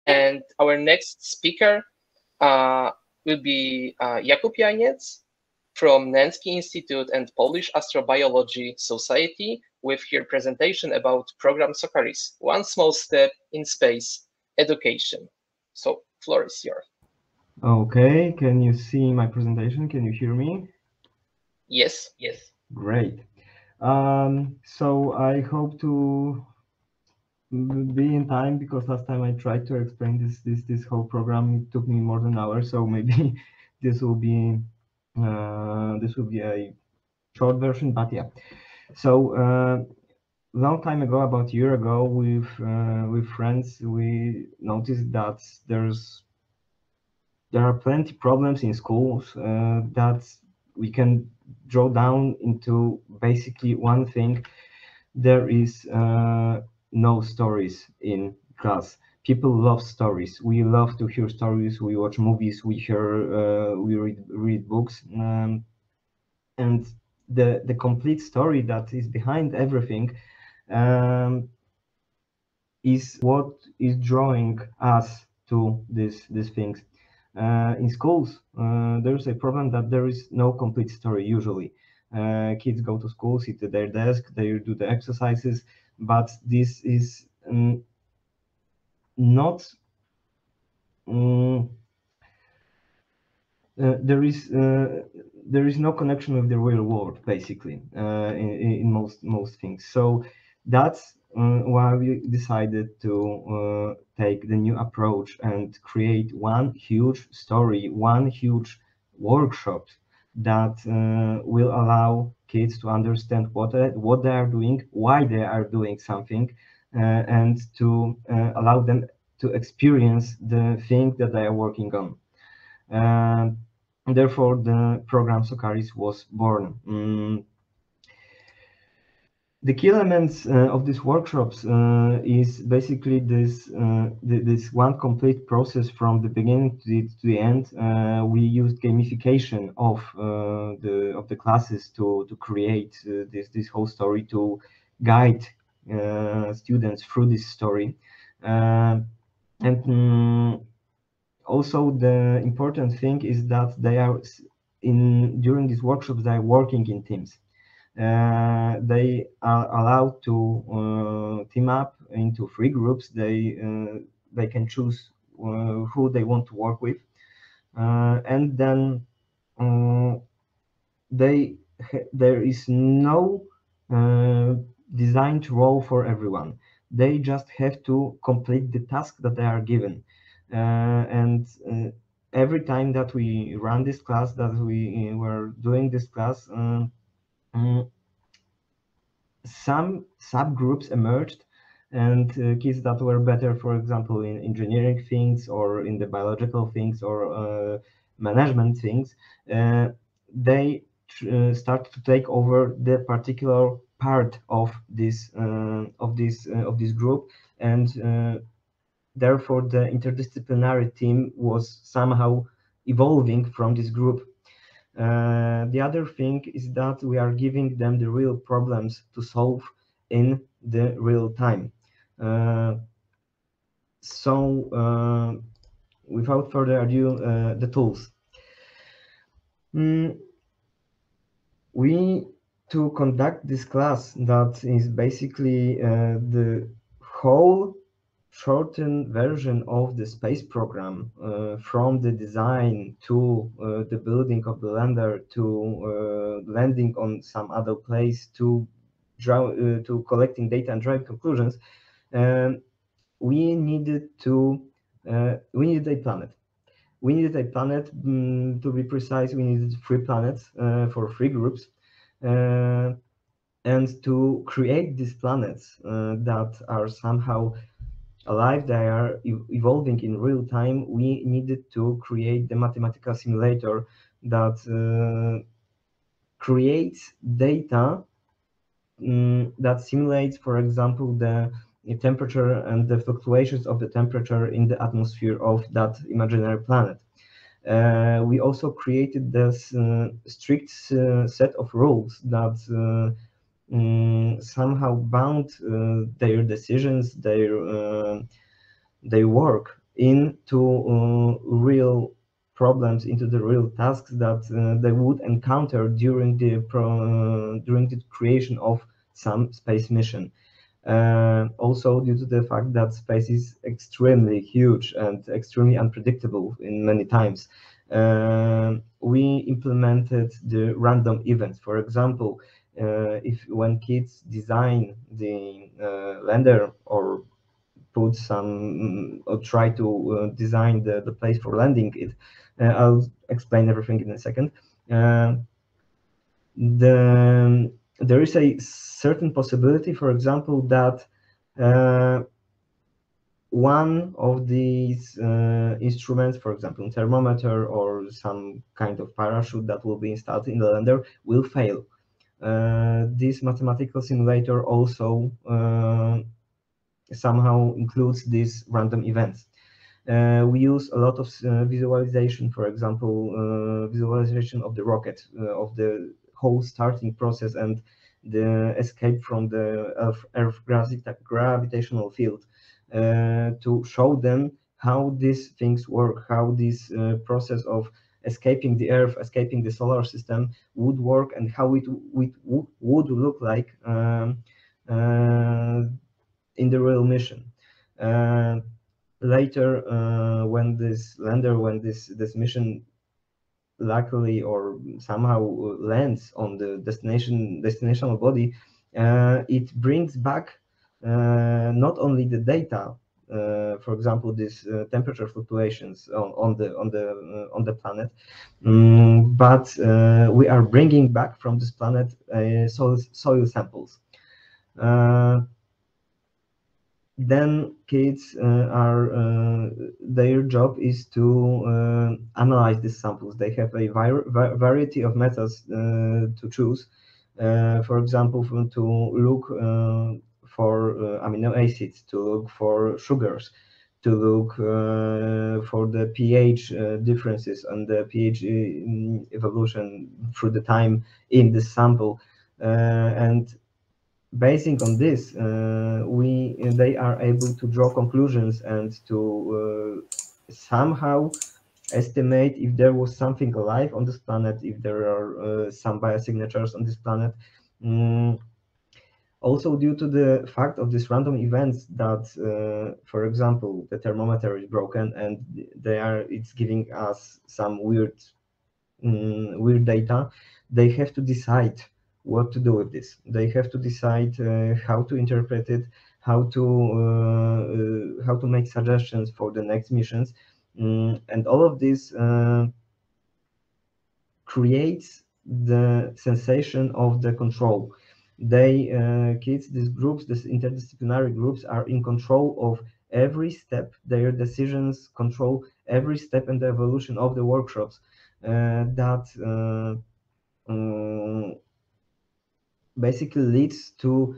And our next speaker will be Jakub Janiec from Nensky Institute and Polish Astrobiology Society with her presentation about program Sokaris, One Small Step in Space Education. So, floor is yours. Okay, can you see my presentation? Can you hear me? Yes. Great. So I hope to be in time because last time I tried to explain this whole program, it took me more than an hour. So maybe this will be a short version. But yeah. So long time ago, about a year ago, with friends, we noticed that there are plenty problems in schools that we can draw down into basically one thing. There is no stories in class. People love stories. We love to hear stories. We watch movies. We read books, and the complete story that is behind everything um, is what is drawing us to these things. In schools, there's a problem that there is no complete story usually. Kids go to school, sit at their desk, they do the exercises, but this is not. Um, there is no connection with the real world, basically, in most things. So that's why we decided to take the new approach and create one huge story, one huge workshop that will allow kids to understand what they are doing, why they are doing something, and to allow them to experience the thing that they are working on. And therefore, the program Sokaris was born. The key elements of these workshops is basically this one complete process from the beginning to the end. We used gamification of the classes to create this whole story, to guide students through this story. And also, the important thing is that they are during these workshops they are working in teams. They are allowed to team up into 3 groups. They can choose who they want to work with, and then uh, there is no uh, designed role for everyone. They just have to complete the task that they are given. And every time that we run this class, that we were doing this class, um, some subgroups emerged, and kids that were better, for example, in engineering things or in the biological things or management things, they start to take over the particular part of this group, and therefore the interdisciplinary team was somehow evolving from this group. The other thing is that we are giving them the real problems to solve in the real time. Uh, so, without further ado, the tools. Mm, we to conduct this class that is basically the whole shortened version of the space program, from the design to the building of the lander to landing on some other place to collecting data and drawing conclusions. um, we needed to we needed a planet. We needed a planet. To be precise, we needed 3 planets for 3 groups. Uh, and to create these planets that are somehow alive, they are evolving in real time, we needed to create the mathematical simulator that creates data that simulates, for example, the temperature and the fluctuations of the temperature in the atmosphere of that imaginary planet. We also created this strict set of rules that somehow bound their decisions, their work into real problems, into the real tasks that they would encounter during the creation of some space mission. Also due to the fact that space is extremely huge and extremely unpredictable in many times. We implemented the random events. For example, if when kids design the lander or put some or try to design the place for landing it, I'll explain everything in a second. There is a certain possibility, for example, that one of these instruments, for example, a thermometer or some kind of parachute that will be installed in the lander, will fail. This mathematical simulator also somehow includes these random events. We use a lot of visualization, for example, visualization of the rocket, of the whole starting process and the escape from the Earth gravitational field to show them how these things work, how this process of escaping the Earth, escaping the solar system would work, and how it would look like in the real mission. Later, when this mission luckily or somehow lands on the destinational body, it brings back not only the data, for example, these temperature fluctuations on the planet, but we are bringing back from this planet soil samples. Then kids their job is to analyze these samples. They have a variety of methods to choose. For example, to look for amino acids, to look for sugars, to look for the pH differences and the pH evolution through the time in the sample, and basing on this, they are able to draw conclusions and to somehow estimate if there was something alive on this planet, if there are some biosignatures on this planet. Also, due to the fact of these random events that, for example, the thermometer is broken and it's giving us some weird data, they have to decide what to do with this. They have to decide how to interpret it, how to make suggestions for the next missions, and all of this creates the sensation of the control. Kids, these groups, these interdisciplinary groups, are in control of every step. Their decisions control every step in the evolution of the workshops. That basically leads to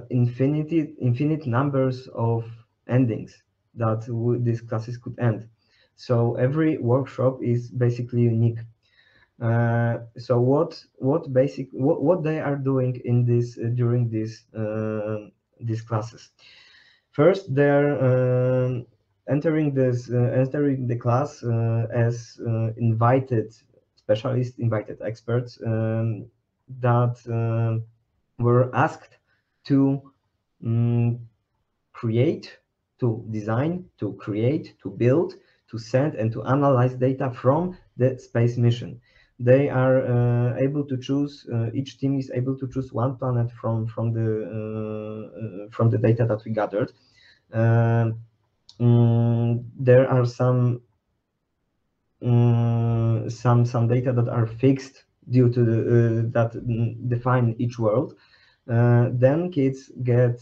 infinite numbers of endings that these classes could end. So every workshop is basically unique. So what they are doing in this during these classes? First, they're entering the class as invited specialists, invited experts that were asked to create, to design, to create, to build, to send, and to analyze data from the space mission. They are able to choose. Each team is able to choose one planet from the data that we gathered. There are some data that are fixed due to that define each world. Then kids get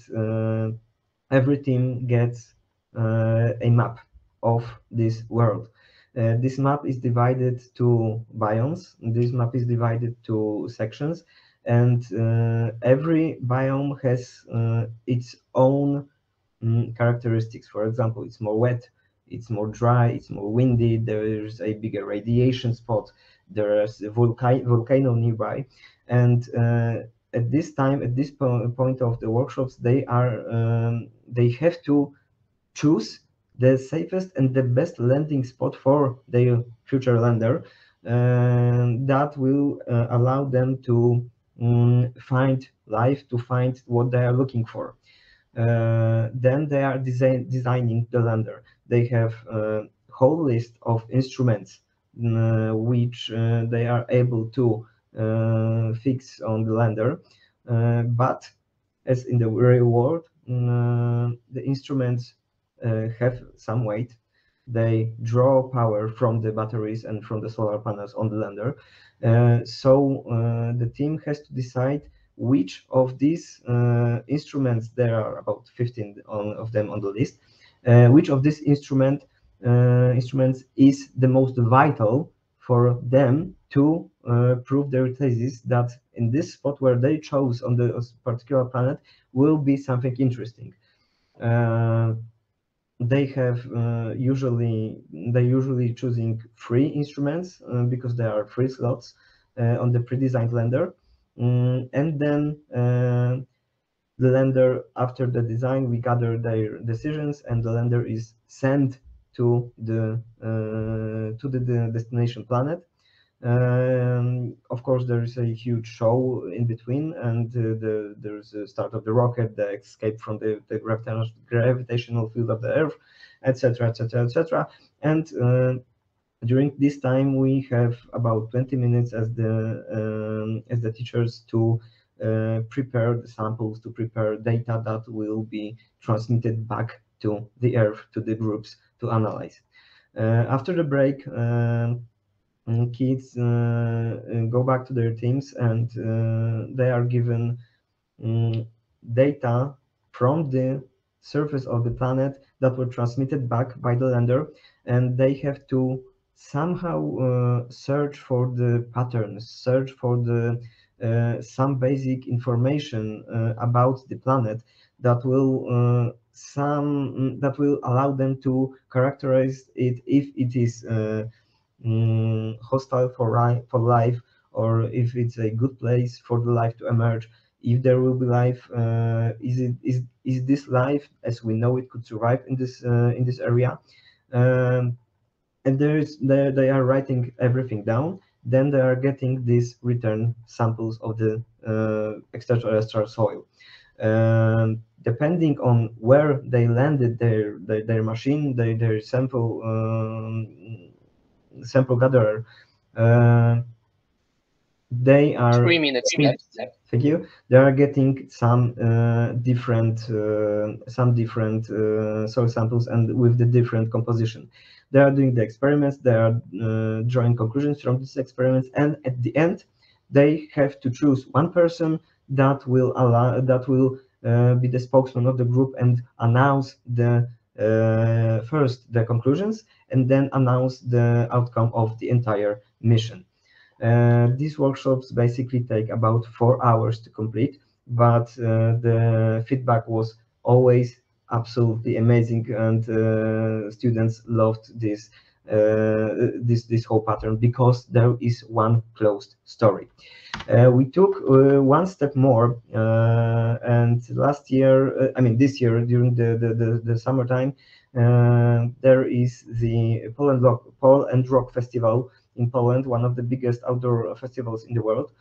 every team gets a map of this world. This map is divided to biomes. This map is divided to sections, and every biome has its own characteristics. For example, it's more wet, it's more dry, it's more windy, there's a bigger radiation spot, there's a volcano nearby. And at this time, at this point of the workshops, they have to choose the safest and the best landing spot for their future lander, that will allow them to find life, to find what they are looking for. Then they are designing the lander. They have a whole list of instruments which they are able to fix on the lander. But as in the real world, the instruments have some weight. They draw power from the batteries and from the solar panels on the lander. So the team has to decide which of these instruments, there are about 15 of them on the list, which of these instruments is the most vital for them to prove their thesis that in this spot where they chose on the particular planet will be something interesting. They have usually choosing three instruments because there are three slots on the pre-designed lander, and then the lander, after the design, we gather their decisions, and the lander is sent to the destination planet. Of course, there is a huge show in between, and there's the start of the rocket, the escape from the gravitational field of the Earth, etc., etc., etc. And during this time, we have about 20 minutes as the teachers to prepare the samples, to prepare data that will be transmitted back to the Earth, to the groups to analyze. After the break, kids go back to their teams, and they are given data from the surface of the planet that were transmitted back by the lander, and they have to somehow search for the patterns, search for the some basic information about the planet that will allow them to characterize it, if it is hostile for life, or if it's a good place for the life to emerge. If there will be life, is this life as we know it could survive in this area? And they are writing everything down. Then they are getting these return samples of the extraterrestrial soil. Depending on where they landed their machine, their sample gatherer, they are 3 minutes left. thank you. They are getting some different soil samples, and with the different composition. They are doing the experiments. They are drawing conclusions from these experiments, and at the end, they have to choose one person that will be the spokesman of the group and announce first the conclusions, and then announce the outcome of the entire mission. These workshops basically take about 4 hours to complete, but the feedback was always absolutely amazing, and students loved this whole pattern because there is one closed story. We took one step more, and this year during the summertime, there is the Pole and Rock Festival in Poland, one of the biggest outdoor festivals in the world.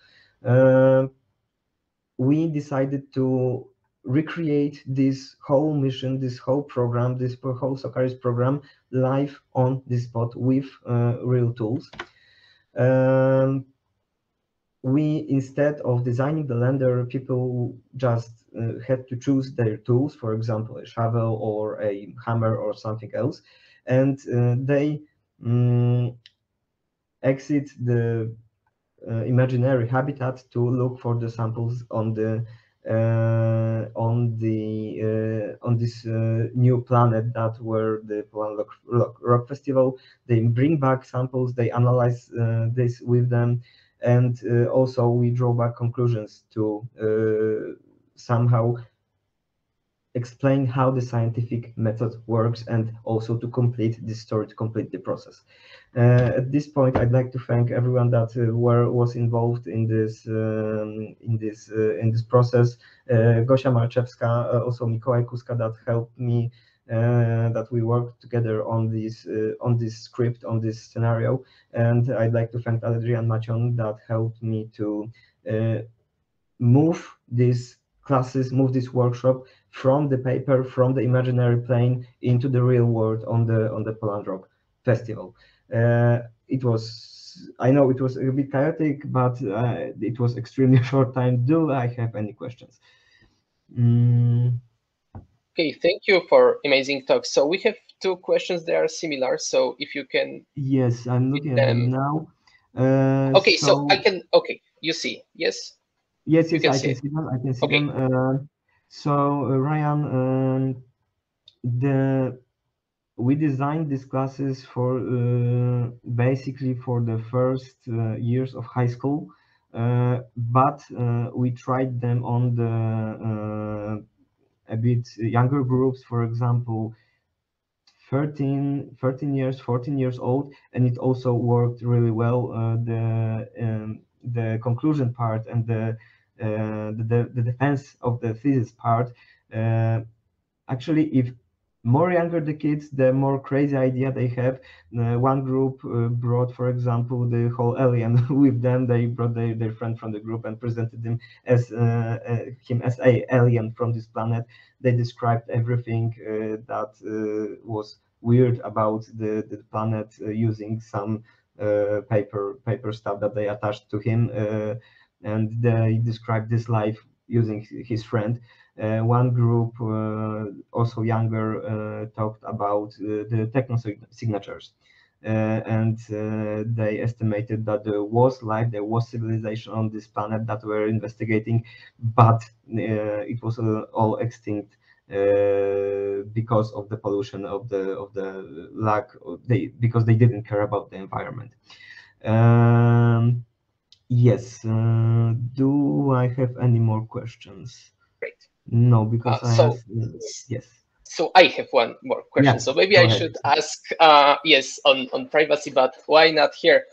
We decided to recreate this whole mission, this whole program, this whole Sokaris program live on this spot with real tools. We, instead of designing the lander, people just had to choose their tools, for example, a shovel or a hammer or something else, and they exit the imaginary habitat to look for the samples on this new planet that were the Poland Rock Festival. They bring back samples, they analyze this with them, and also we draw back conclusions to somehow explain how the scientific method works, and also to complete this story, to complete the process. At this point, I'd like to thank everyone that was involved in this process. Gosia Malczewska, also Mikołaj Kuska, that helped me that we worked together on this script, on this scenario. And I'd like to thank Adrian Macion that helped me to move these classes, move this workshop from the paper, from the imaginary plane into the real world on the Poland Rock Festival. It was, I know it was a bit chaotic, but it was extremely short time. Do I have any questions? Okay, thank you for amazing talk. So we have two questions that are similar. So if you can. Yes, I'm looking at them now. Okay, so I can. Okay, you see, yes. Yes, You yes, can I see can it. see them. I can see Okay. them. So Ryan, we designed these classes for basically for the first years of high school, but we tried them on the a bit younger groups, for example, 13 years, 14 years old, and it also worked really well. The conclusion part and the defense of the thesis part. Actually, if more younger the kids, the more crazy idea they have. One group brought, for example, the whole alien with them. They brought their friend from the group and presented him as a alien from this planet. They described everything that was weird about the planet using some paper stuff that they attached to him, and they described this life using his friend. One group, also younger, talked about the techno signatures. And they estimated that there was life, there was civilization on this planet that were investigating, but it was all extinct because of the pollution of the lack. Because they didn't care about the environment. Yes. Do I have any more questions? Great. No, because I asked. Yes. So I have one more question. Yeah. So maybe Go I ahead. should ask, yes, on privacy, but why not here?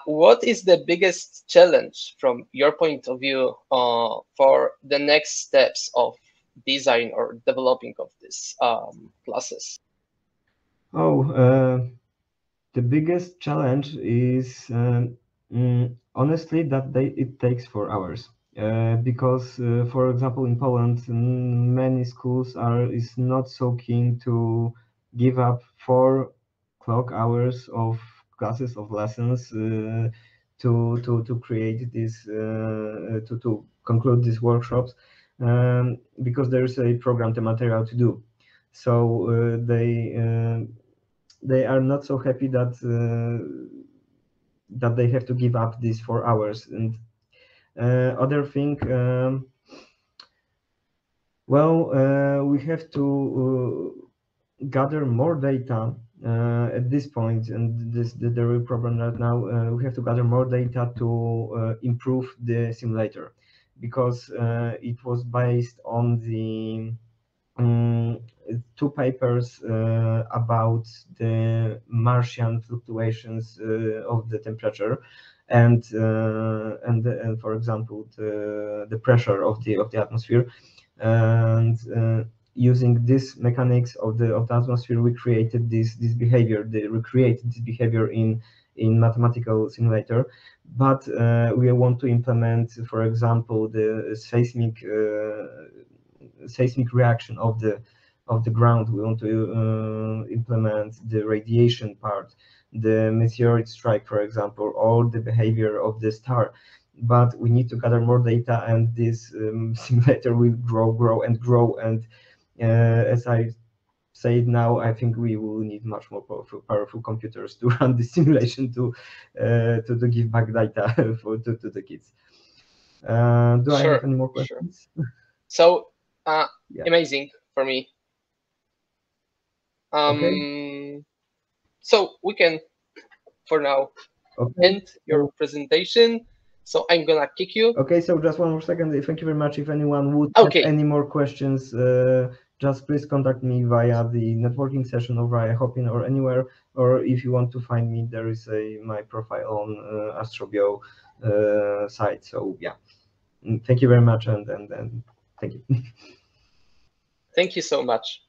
What is the biggest challenge from your point of view for the next steps of design or developing of these classes? Oh, the biggest challenge is honestly that it takes 4 hours. Because, for example, in Poland, many schools is not so keen to give up 4 clock hours of classes of lessons to create this to conclude these workshops, because there is a program to material to do. So they are not so happy that that they have to give up these 4 hours. And other thing, well, we have to gather more data at this point, and this the real problem right now. We have to gather more data to improve the simulator, because it was based on the two papers about the Martian fluctuations of the temperature, and for example the pressure of the atmosphere, and using this mechanics of the atmosphere, we created this behavior. They recreated this behavior in mathematical simulator, but we want to implement, for example, the seismic reaction of the ground. We want to implement the radiation part, the meteorite strike, for example, or the behavior of the star. But we need to gather more data, and this simulator will grow and grow. And as I say it now, I think we will need much more powerful computers to run this simulation to give back data to the kids. Do I have any more questions? So Yeah. amazing for me. Okay. So we can, for now, Okay. end your presentation. So I'm gonna kick you. Okay, so just one more second. Thank you very much. If anyone would have Okay. any more questions, just please contact me via the networking session or via Hopin or anywhere. Or if you want to find me, there is my profile on Astrobio site. So yeah, thank you very much, and thank you. Thank you so much.